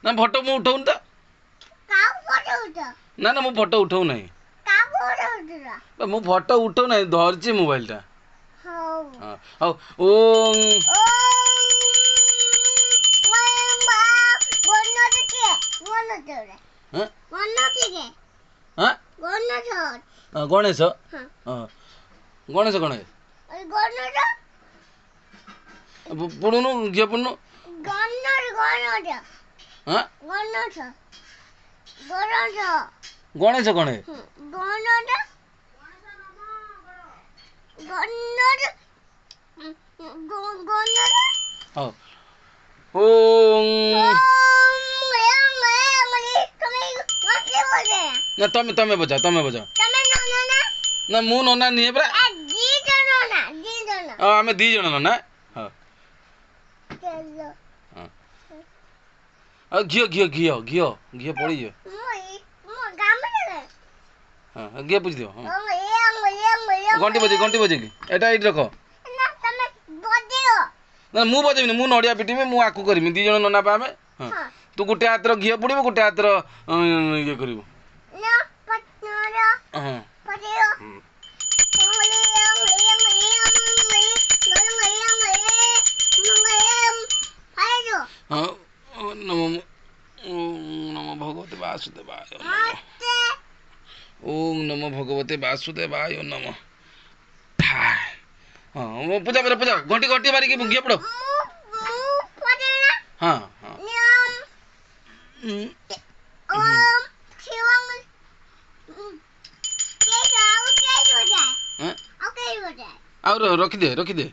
ନା ଫଟୋ ମୁଁ ଉଠାଉନି ତ। ନା ନା ମୁଁ ଫଟୋ ଉଠାଉ ନାହିଁ। ମୁଁ ଫଟୋ ଉଠାଉ ନାହିଁ, ଧରିଛି ମୋବାଇଲଟା। ହଉ ଓଂ ଗଣେଶ ଗଣେଶ ଗଣେଶ ପଡ଼ୁନୁ ଝିଅ ପଡ଼ୁନୁ। ଗଣେଶ ଗଣେଶ ହଉ ଓଂ ନା ତମେ ବଜାଅ ନା ମୁଁ ନନା ନିଏ ପରା। ଆମେ ଦି ଜଣ ନନା। ହଁ ଆଉ ଘିଅ ଘିଅ ଘିଅ ଘିଅ ଘିଅ ପଡ଼ିଯିବ। ହଁ ଘିଅ ବୁଝିଦିଅ। ଘଣ୍ଟି ବଜେଇକି ଏଇଟା ଏଇଠି ରଖ। ନା ମୁଁ ବଜେଇବିନି, ମୁଁ ନଡ଼ିଆ ପିଟିବି, ମୁଁ ଆକୁ କରିବି। ଦି ଜଣ ନନା ପା ଆମେ। ହଁ ତୁ ଗୋଟେ ହାତର ଘିଅ ପୋଡ଼ିବୁ, ଗୋଟେ ହାତର ଇଏ କରିବୁ। ହଁ ହଁ ନମ ଭଗବତେ ବାସୁଦେବାୟ ଓଂ ନମ ଭଗବତେ ବାସୁଦେବାୟ ନମ। ହଁ ମୁଁ ପୂଜା ଘଣ୍ଟି ମାରିକି ଘିଅ ପୋଡ଼। ହଁ ହଁ ଆଉ ରଖିଦେ।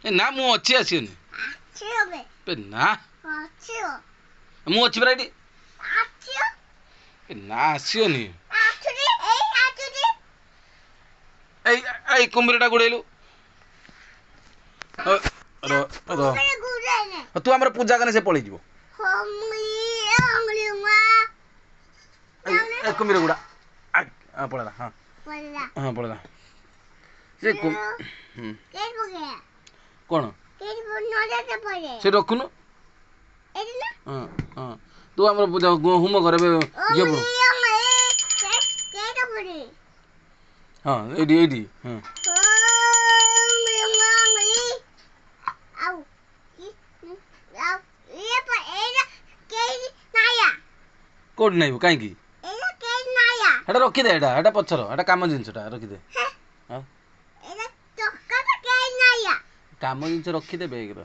ନା ମୁଁ ଅଛି, ଆସିବନି ନା ମୁଁ ଅଛି ପରା ଏଠି। ନା ଆସିବନି। ଏଇ କୁମ୍ଭୀରଟା ଗୋଡ଼େଇଲୁ। ତୁ ଆମର ପୂଜା କଲେ ସେ ପଳେଇଯିବ। କୁମ୍ଭୀର ଗୁଡ଼ା ପଳେଇଲା। ହଁ ପଳେଇଲା ସେ କ'ଣ ସେ ରଖୁନୁ। ହଁ ତୁ ଆମର ପୂଜା ହୁମ ଘରେ ଝିଅ ପଡ଼। ହଁ ଏଇଠି ହଁ କୋଉଠି ନାଇବୁ କାହିଁକି? ହେଟା ରଖିଦେ, ହେଟା ପଛର, ହେଟା କାମ ଜିନିଷଟା ରଖିଦେ। କାମ ଜିନିଷ ରଖିଦେ ବେଗର।